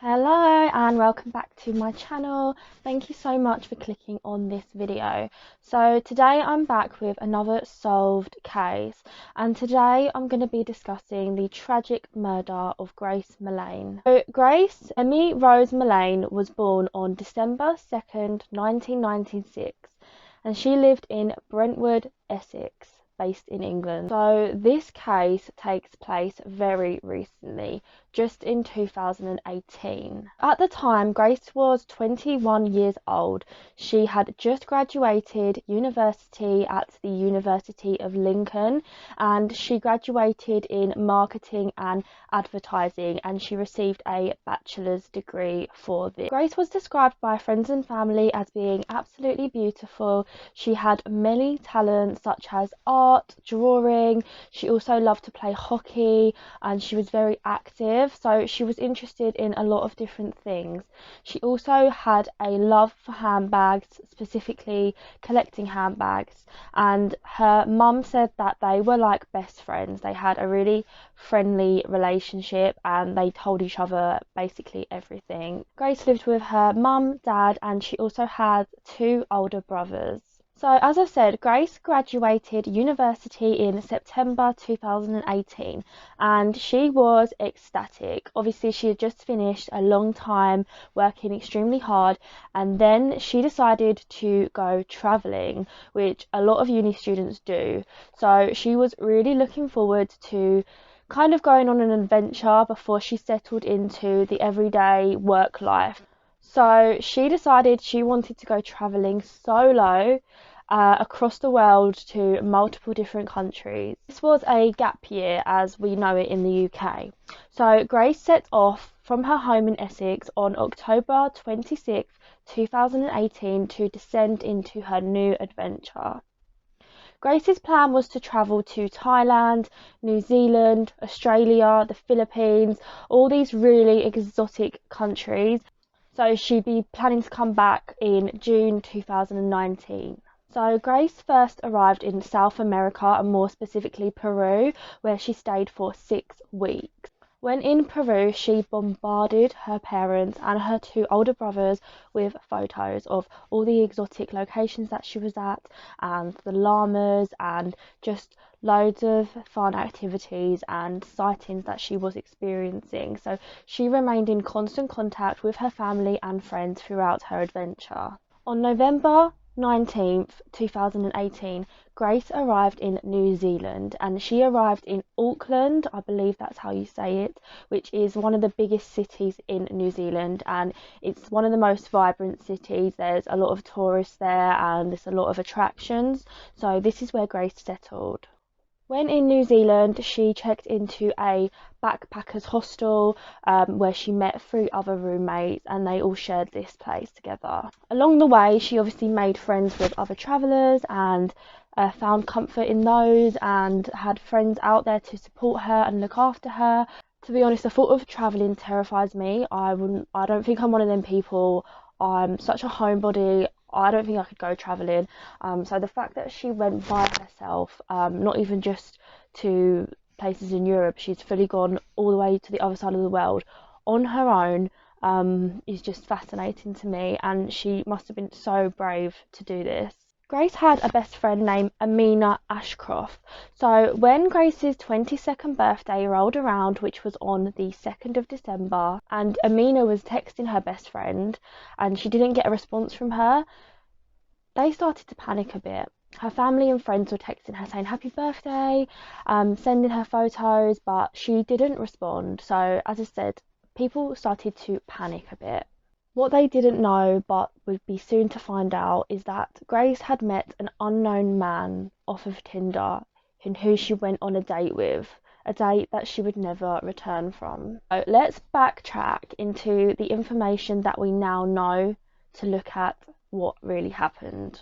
Hello and welcome back to my channel. Thank you so much for clicking on this video. So today I'm back with another solved case, and today I'm going to be discussing the tragic murder of Grace Millane. So Grace Emmy Rose Millane was born on December 2nd, 1996, and she lived in Brentwood, Essex, based in England. So this case takes place very recently, just in 2018. At the time, Grace was 21 years old. She had just graduated university at the University of Lincoln, and she graduated in marketing and advertising, and she received a bachelor's degree for this. Grace was described by friends and family as being absolutely beautiful. She had many talents such as art, drawing. She also loved to play hockey, and she was very active, so she was interested in a lot of different things. She also had a love for handbags, specifically collecting handbags, and her mum said that they were like best friends. They had a really friendly relationship and they told each other basically everything. Grace lived with her mum, dad, and she also had two older brothers. So as I said, Grace graduated university in September 2018, and she was ecstatic. Obviously, she had just finished a long time working extremely hard, and then she decided to go travelling, which a lot of uni students do. So she was really looking forward to kind of going on an adventure before she settled into the everyday work life. So she decided she wanted to go travelling solo across the world to multiple different countries. This was a gap year as we know it in the UK. So Grace set off from her home in Essex on October 26, 2018 to descend into her new adventure. Grace's plan was to travel to Thailand, New Zealand, Australia, the Philippines, all these really exotic countries. So she'd be planning to come back in June 2019. So Grace first arrived in South America, and more specifically Peru, where she stayed for 6 weeks. When in Peru, she bombarded her parents and her two older brothers with photos of all the exotic locations that she was at, and the llamas, and just loads of fun activities and sightings that she was experiencing. So she remained in constant contact with her family and friends throughout her adventure. On November 19th, 2018, Grace arrived in New Zealand, and she arrived in Auckland, I believe that's how you say it, which is one of the biggest cities in New Zealand, and it's one of the most vibrant cities. There's a lot of tourists there and there's a lot of attractions, so this is where Grace settled. When in New Zealand, she checked into a backpackers hostel where she met 3 other roommates, and they all shared this place together. Along the way, she obviously made friends with other travellers and found comfort in those, and had friends out there to support her and look after her. To be honest, the thought of travelling terrifies me. I don't think I'm one of them people. I'm such a homebody. I don't think I could go travelling. So the fact that she went by herself, not even just to places in Europe, she's fully gone all the way to the other side of the world on her own, is just fascinating to me, and she must have been so brave to do this. Grace had a best friend named Amina Ashcroft. So when Grace's 22nd birthday rolled around, which was on the 2nd of December, and Amina was texting her best friend and she didn't get a response from her, they started to panic a bit. Her family and friends were texting her saying happy birthday, sending her photos, but she didn't respond. So as I said, people started to panic a bit. What they didn't know, but would be soon to find out, is that Grace had met an unknown man off of Tinder, and who she went on a date with, a date that she would never return from. So let's backtrack into the information that we now know to look at what really happened.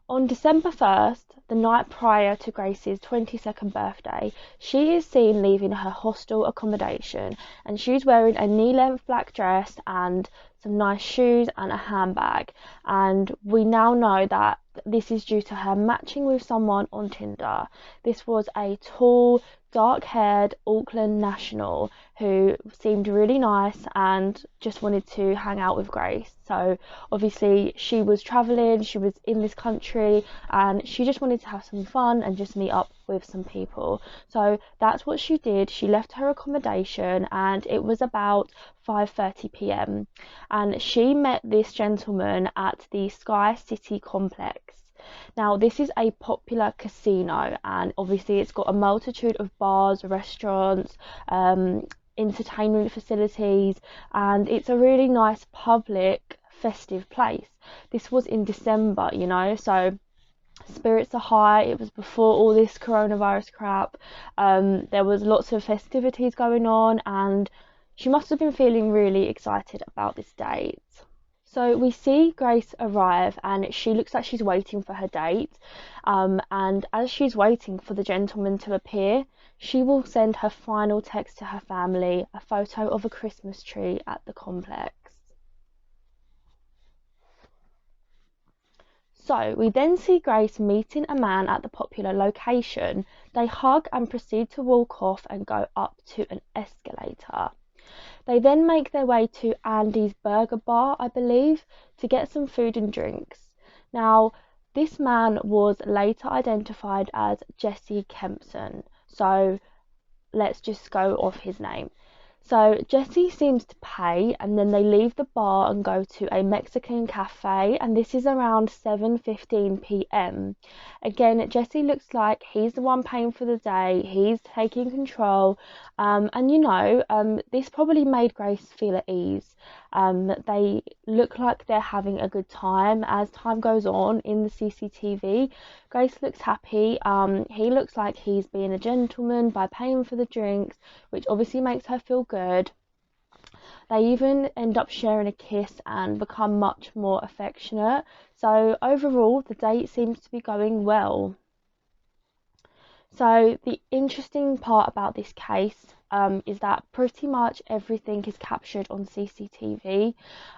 On December 1st, the night prior to Grace's 22nd birthday, she is seen leaving her hostel accommodation, and she's wearing a knee-length black dress and some nice shoes and a handbag. And we now know that this is due to her matching with someone on Tinder. This was a tall, dark-haired Auckland national who seemed really nice and just wanted to hang out with Grace. So obviously she was traveling, she was in this country, and she just wanted to have some fun and just meet up with some people. So that's what she did. She left her accommodation and it was about 5:30 p.m. and she met this gentleman at the Sky City complex. Now, this is a popular casino, and obviously, it's got a multitude of bars, restaurants, entertainment facilities, and it's a really nice public, festive place. This was in December, you know, so spirits are high. It was before all this coronavirus crap. There was lots of festivities going on, and she must have been feeling really excited about this date. So we see Grace arrive and she looks like she's waiting for her date. And as she's waiting for the gentleman to appear, she will send her final text to her family, a photo of a Christmas tree at the complex. So we then see Grace meeting a man at the popular location. They hug and proceed to walk off and go up to an escalator. They then make their way to Andy's Burger Bar, I believe, to get some food and drinks. Now, this man was later identified as Jesse Kempson, so let's just go off his name. So Jesse seems to pay, and then they leave the bar and go to a Mexican cafe, and this is around 7:15 p.m. Again, Jesse looks like he's the one paying for the day, he's taking control, and you know, this probably made Grace feel at ease. They look like they're having a good time. As time goes on in the CCTV, Grace looks happy. He looks like he's being a gentleman by paying for the drinks, which obviously makes her feel good. They even end up sharing a kiss and become much more affectionate. So overall, the date seems to be going well. So the interesting part about this case is that pretty much everything is captured on CCTV.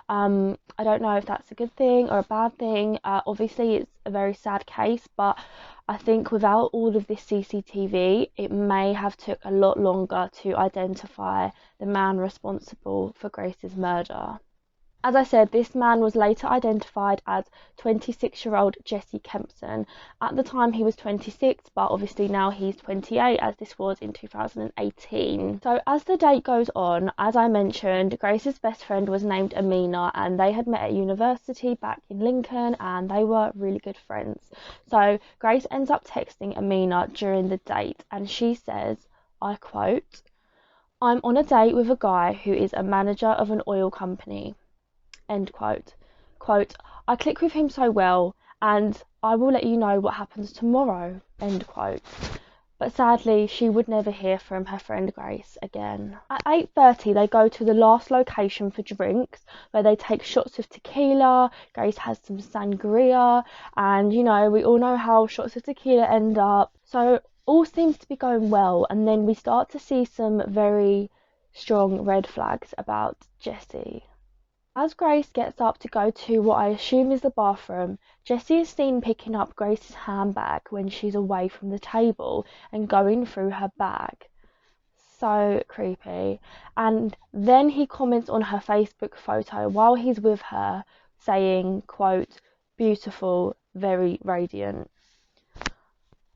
I don't know if that's a good thing or a bad thing. Obviously, it's a very sad case, but I think without all of this CCTV, it may have took a lot longer to identify the man responsible for Grace's murder. As I said, this man was later identified as 26-year-old Jesse Kempson. At the time he was 26, but obviously now he's 28, as this was in 2018. So as the date goes on, as I mentioned, Grace's best friend was named Amina, and they had met at university back in Lincoln, and they were really good friends. So Grace ends up texting Amina during the date, and she says, I quote, "I'm on a date with a guy who is a manager of an oil company." End quote. Quote, "I click with him so well, and I will let you know what happens tomorrow." End quote. But sadly, she would never hear from her friend Grace again. At 8:30, they go to the last location for drinks, where they take shots of tequila. Grace has some sangria, and you know, we all know how shots of tequila end up. So all seems to be going well, and then we start to see some very strong red flags about Jesse. As Grace gets up to go to what I assume is the bathroom, Jessie is seen picking up Grace's handbag when she's away from the table and going through her bag. So creepy. And then he comments on her Facebook photo while he's with her, saying, quote, "Beautiful, very radiant."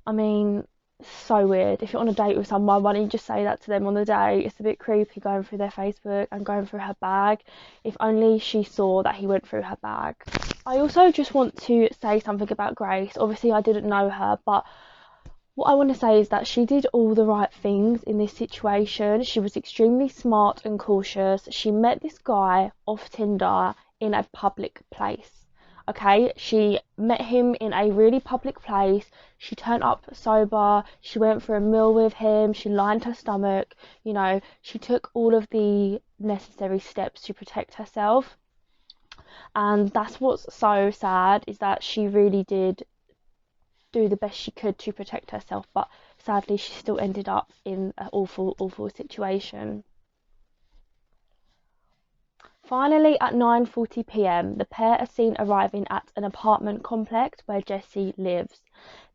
I mean, so weird. If you're on a date with someone, why don't you just say that to them on the day? It's a bit creepy going through their Facebook and going through her bag. If only she saw that he went through her bag. I also just want to say something about Grace. Obviously, I didn't know her, but what I want to say is that she did all the right things in this situation. She was extremely smart and cautious. She met this guy off Tinder in a public place. Okay, she met him in a really public place. She turned up sober. She went for a meal with him. She lined her stomach. You know, she took all of the necessary steps to protect herself. And that's what's so sad, is that she really did do the best she could to protect herself, but sadly she still ended up in an awful situation. Finally, at 9:40 p.m, the pair are seen arriving at an apartment complex where Jesse lives.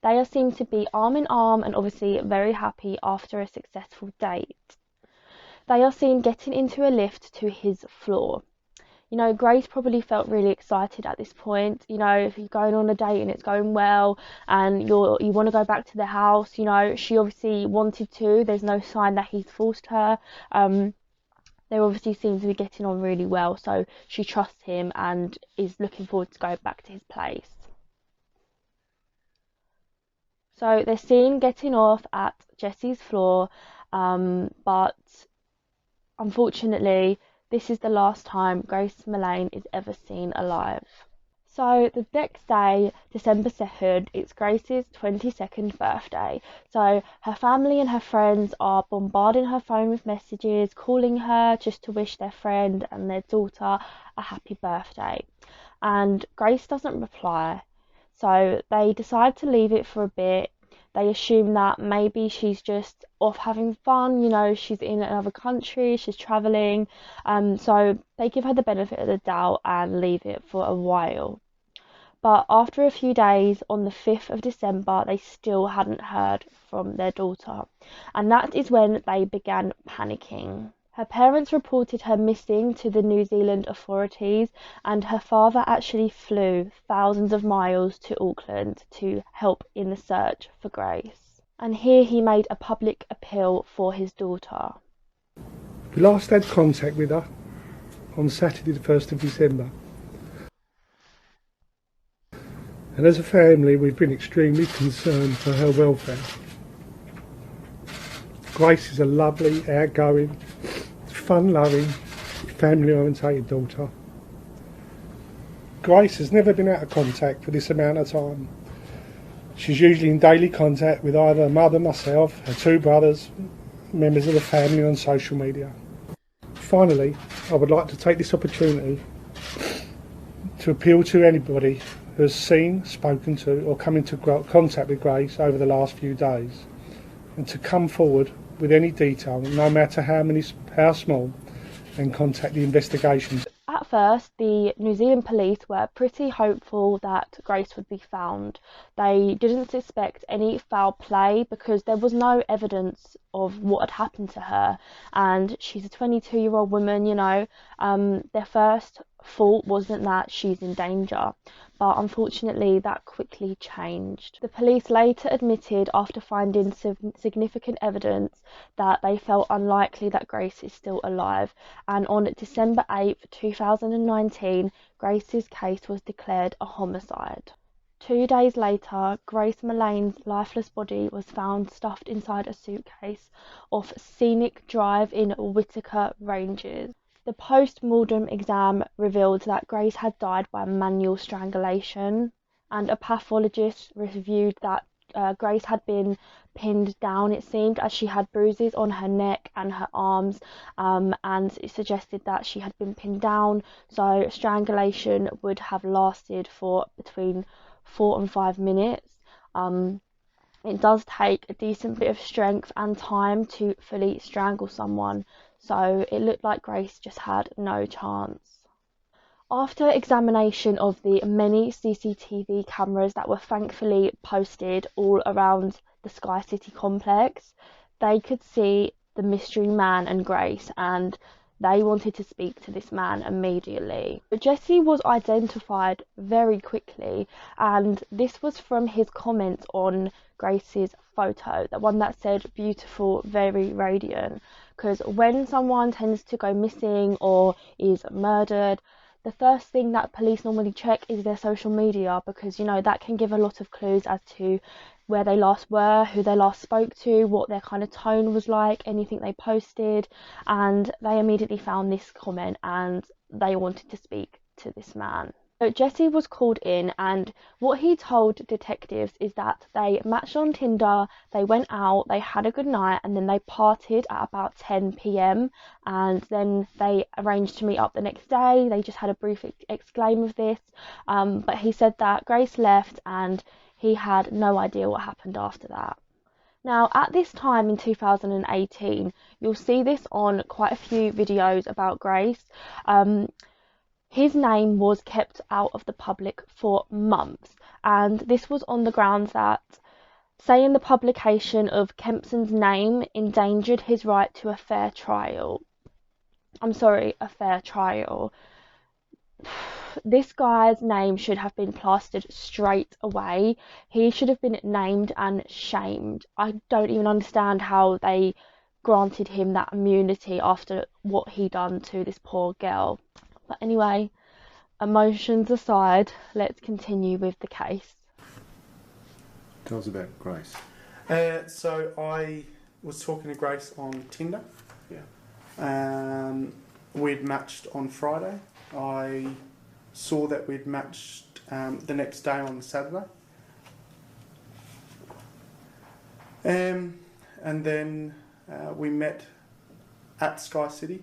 They are seen to be arm in arm and obviously very happy after a successful date. They are seen getting into a lift to his floor. You know, Grace probably felt really excited at this point. You know, if you're going on a date and it's going well and you want to go back to the house, you know, she obviously wanted to. There's no sign that he's forced her. They obviously seem to be getting on really well, so she trusts him and is looking forward to go back to his place. So they're seen getting off at Jesse's floor, but unfortunately, this is the last time Grace Millane is ever seen alive. So the next day, December 2nd, it's Grace's 22nd birthday. So her family and her friends are bombarding her phone with messages, calling her just to wish their friend and their daughter a happy birthday. And Grace doesn't reply. So they decide to leave it for a bit. They assume that maybe she's just off having fun, you know, she's in another country, she's traveling. So they give her the benefit of the doubt and leave it for a while. But after a few days, on the 5th of December, they still hadn't heard from their daughter. And that is when they began panicking. Her parents reported her missing to the New Zealand authorities, and her father actually flew thousands of miles to Auckland to help in the search for Grace. And here he made a public appeal for his daughter. We last had contact with her on Saturday the 1st of December. And as a family, we've been extremely concerned for her welfare. Grace is a lovely, outgoing, fun-loving, family-orientated daughter. Grace has never been out of contact for this amount of time. She's usually in daily contact with either her mother, myself, her two brothers, members of the family on social media. Finally, I would like to take this opportunity to appeal to anybody who has seen, spoken to or come into contact with Grace over the last few days, and to come forward with any detail, no matter how small, and contact the investigations. At first, the New Zealand police were pretty hopeful that Grace would be found. They didn't suspect any foul play because there was no evidence of what had happened to her, and she's a 22-year-old woman, you know. Their first thought wasn't that she's in danger, but unfortunately that quickly changed. The police later admitted, after finding significant evidence, that they felt unlikely that Grace is still alive, and on December 8th, 2019, Grace's case was declared a homicide. 2 days later, Grace Millane's lifeless body was found stuffed inside a suitcase off Scenic Drive in Whitaker Ranges. The post-mortem exam revealed that Grace had died by manual strangulation, and a pathologist reviewed that Grace had been pinned down, it seemed, as she had bruises on her neck and her arms, and it suggested that she had been pinned down, so strangulation would have lasted for between 4 and 5 minutes. It does take a decent bit of strength and time to fully strangle someone, so it looked like Grace just had no chance. After examination of the many CCTV cameras that were thankfully posted all around the Sky City complex, they could see the mystery man and Grace, and they wanted to speak to this man immediately. Jesse was identified very quickly, and this was from his comments on Grace's photo, the one that said beautiful, very radiant. Because when someone tends to go missing or is murdered, the first thing that police normally check is their social media, because you know that can give a lot of clues as to where they last were, who they last spoke to, what their kind of tone was like, anything they posted, and they immediately found this comment and they wanted to speak to this man. So Jesse was called in, and what he told detectives is that they matched on Tinder, they went out, they had a good night, and then they partied at about 10 p.m. and then they arranged to meet up the next day. They just had a brief exclaim of this, but he said that Grace left and he had no idea what happened after that. Now, at this time in 2018, you'll see this on quite a few videos about Grace. His name was kept out of the public for months, and this was on the grounds that saying the publication of Kempson's name endangered his right to a fair trial. I'm sorry, a fair trial. This guy's name should have been plastered straight away. He should have been named and shamed. I don't even understand how they granted him that immunity after what he done to this poor girl. But anyway, emotions aside, let's continue with the case. Tell us about Grace. So I was talking to Grace on Tinder. Yeah. We'd matched on Friday. I saw that we'd matched the next day on Saturday. And then we met at Sky City,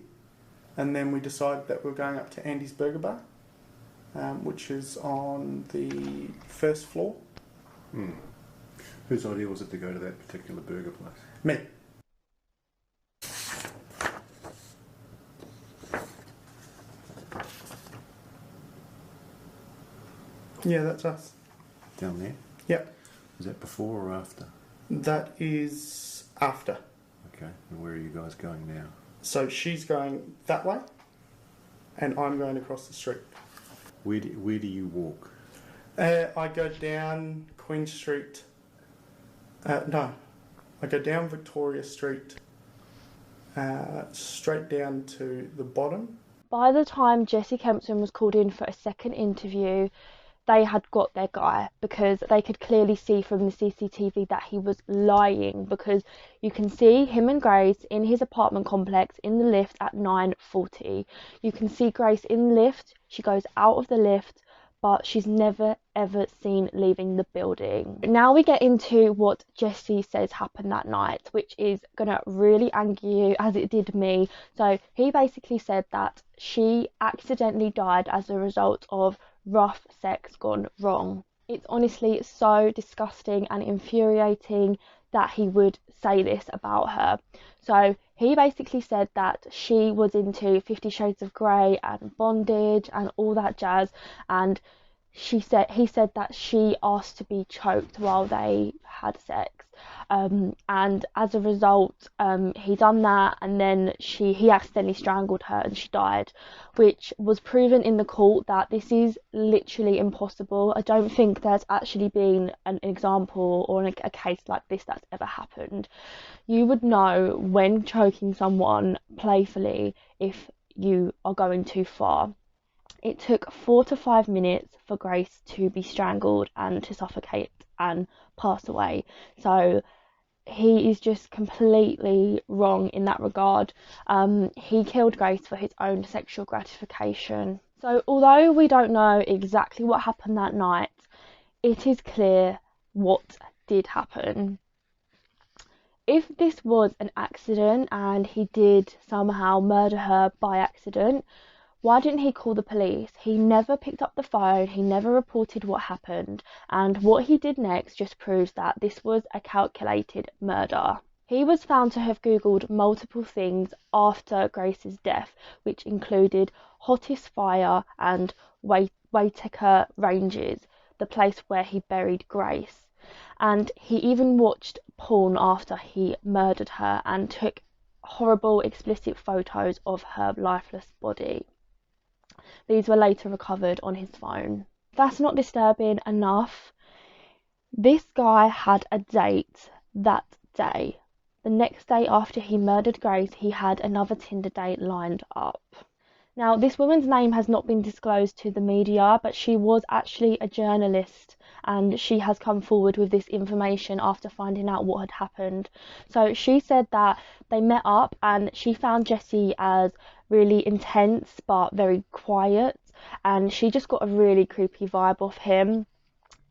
and then we decided that we were going up to Andy's Burger Bar, which is on the first floor. Whose idea was it to go to that particular burger place? Me. Yeah, that's us. Down there? Yep. Was that before or after? That is after. Okay. And where are you guys going now? So she's going that way, and I'm going across the street. Where do you walk? I go down Queen Street. No, I go down Victoria Street, straight down to the bottom. By the time Jesse Kempson was called in for a second interview, they had got their guy, because they could clearly see from the CCTV that he was lying, because you can see him and Grace in his apartment complex in the lift at 9:40. You can see Grace in the lift. She goes out of the lift, but she's never ever seen leaving the building. Now we get into what Jesse says happened that night, which is gonna really anger you as it did me. So he basically said that she accidentally died as a result of rough sex gone wrong. It's honestly so disgusting and infuriating that he would say this about her. So he basically said that she was into 50 Shades of Grey and bondage and all that jazz, and he said that she asked to be choked while they had sex, and as a result he done that, and then he accidentally strangled her and she died, which was proven in the court that this is literally impossible. I don't think there's actually been an example or a case like this that's ever happened. You would know when choking someone playfully if you are going too far. It took 4 to 5 minutes for Grace to be strangled and to suffocate and pass away. So he is just completely wrong in that regard. He killed Grace for his own sexual gratification. So although we don't know exactly what happened that night, it is clear what did happen. If this was an accident and he did somehow murder her by accident, why didn't he call the police? He never picked up the phone, he never reported what happened, and what he did next just proves that this was a calculated murder. He was found to have Googled multiple things after Grace's death, which included hottest fire and Waitakere Ranges, the place where he buried Grace. And he even watched porn after he murdered her and took horrible explicit photos of her lifeless body. These were later recovered on his phone. That's not disturbing enough. This guy had a date that day. The next day after he murdered Grace, he had another Tinder date lined up. Now, this woman's name has not been disclosed to the media, but she was actually a journalist, and she has come forward with this information after finding out what had happened. So she said that they met up and she found Jesse as really intense but very quiet, and she just got a really creepy vibe off him.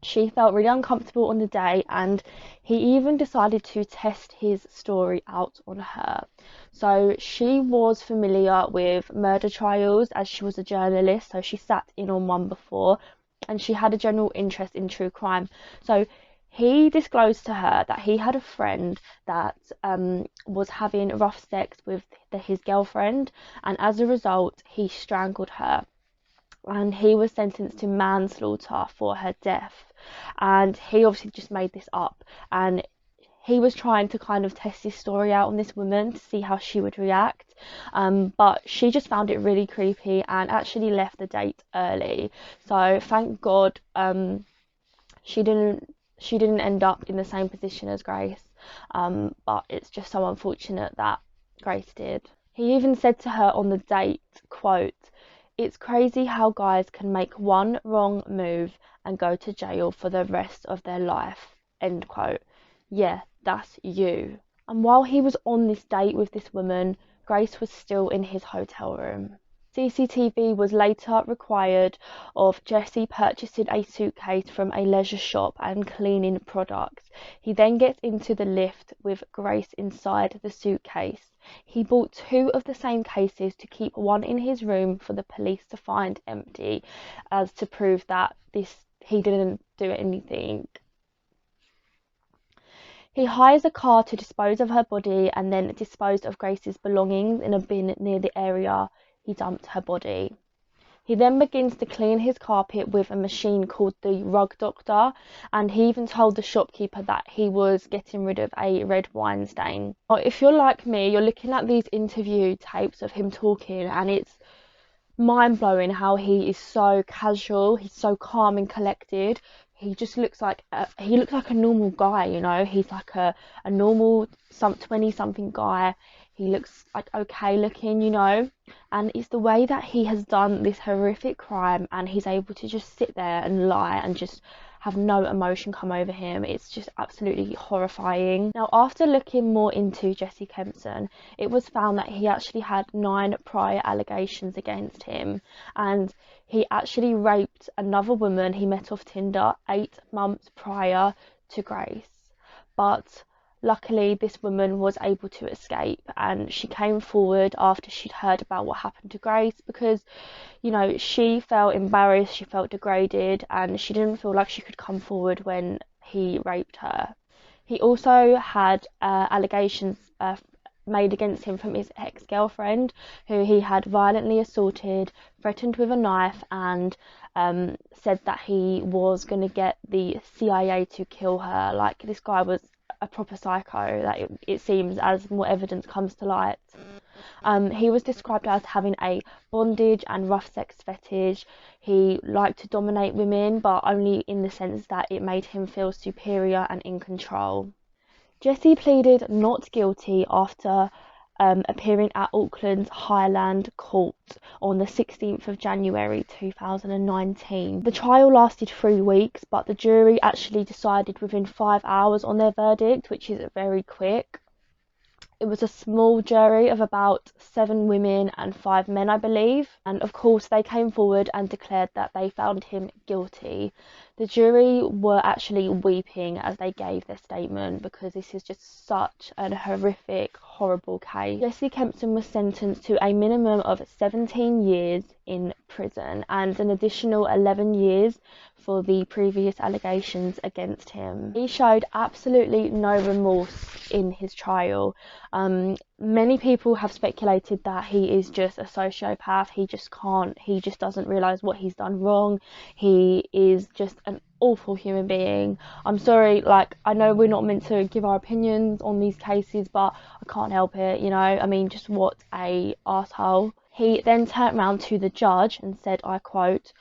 She felt really uncomfortable on the day, and he even decided to test his story out on her. So she was familiar with murder trials as she was a journalist, so she sat in on one before, and she had a general interest in true crime. So he disclosed to her that he had a friend that was having rough sex with his girlfriend, and as a result he strangled her, and he was sentenced to manslaughter for her death. and he obviously just made this up, and he was trying to kind of test his story out on this woman to see how she would react, but she just found it really creepy and actually left the date early. So thank God she didn't end up in the same position as Grace, but it's just so unfortunate that Grace did. He even said to her on the date, quote, "It's crazy how guys can make one wrong move and go to jail for the rest of their life," end quote. Yeah, that's you. And while he was on this date with this woman, Grace was still in his hotel room. CCTV was later required of Jesse purchasing a suitcase from a leisure shop and cleaning products. He then gets into the lift with Grace inside the suitcase. He bought 2 of the same cases to keep one in his room for the police to find empty, as to prove that he didn't do anything. He hires a car to dispose of her body and then disposed of Grace's belongings in a bin near the area he dumped her body. He then begins to clean his carpet with a machine called the Rug Doctor, and he even told the shopkeeper that he was getting rid of a red wine stain. Now, if you're like me, you're looking at these interview tapes of him talking, and it's mind-blowing how he is so casual, he's so calm and collected. He just looks like a normal guy, you know. He's like a normal 20-something guy. He looks like okay looking, you know, and it's the way that he has done this horrific crime and he's able to just sit there and lie and just have no emotion come over him. It's just absolutely horrifying. Now, after looking more into Jesse Kempson, it was found that he actually had 9 prior allegations against him, and he actually raped another woman he met off Tinder 8 months prior to Grace. But luckily, this woman was able to escape, and she came forward after she'd heard about what happened to Grace because, you know, she felt embarrassed, she felt degraded, and she didn't feel like she could come forward when he raped her. He also had allegations made against him from his ex-girlfriend, who he had violently assaulted, threatened with a knife, and said that he was going to get the CIA to kill her. Like, this guy was a proper psycho, that it seems, as more evidence comes to light. He was described as having a bondage and rough sex fetish. He liked to dominate women, but only in the sense that it made him feel superior and in control. Jesse pleaded not guilty after appearing at Auckland's Highland Court on the 16th of January 2019. The trial lasted 3 weeks, but the jury actually decided within 5 hours on their verdict, which is very quick. It was a small jury of about 7 women and 5 men, I believe, and of course they came forward and declared that they found him guilty. The jury were actually weeping as they gave their statement because this is just such a horrific, horrible case. Jesse Kempson was sentenced to a minimum of 17 years in prison and an additional 11 years for the previous allegations against him. He showed absolutely no remorse in his trial. Many people have speculated that he is just a sociopath. He just doesn't realise what he's done wrong. He is just an awful human being. I'm sorry, like, I know we're not meant to give our opinions on these cases, but I can't help it, you know. I mean, just what a arsehole. He then turned around to the judge and said, I quote,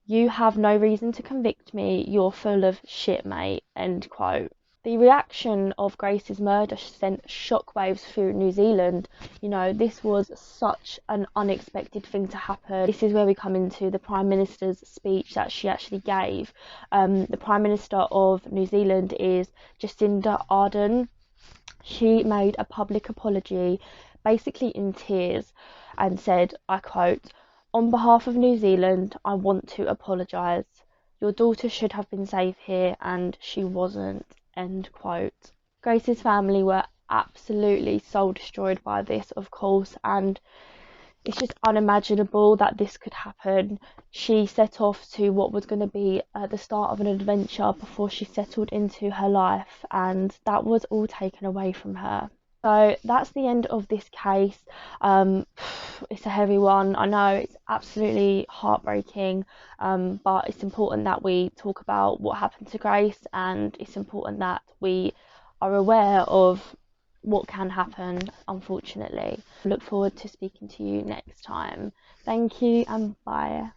"You have no reason to convict me, you're full of shit, mate," end quote. The reaction of Grace's murder sent shockwaves through New Zealand. You know, this was such an unexpected thing to happen. This is where we come into the Prime Minister's speech that she actually gave. The Prime Minister of New Zealand is Jacinda Ardern. She made a public apology, basically in tears, and said, I quote, "On behalf of New Zealand, I want to apologise. Your daughter should have been safe here and she wasn't," end quote. Grace's family were absolutely soul destroyed by this, of course, and it's just unimaginable that this could happen. She set off to what was going to be the start of an adventure before she settled into her life, and that was all taken away from her. So that's the end of this case. It's a heavy one. I know it's absolutely heartbreaking, but it's important that we talk about what happened to Grace, and it's important that we are aware of what can happen, unfortunately. I look forward to speaking to you next time. Thank you and bye.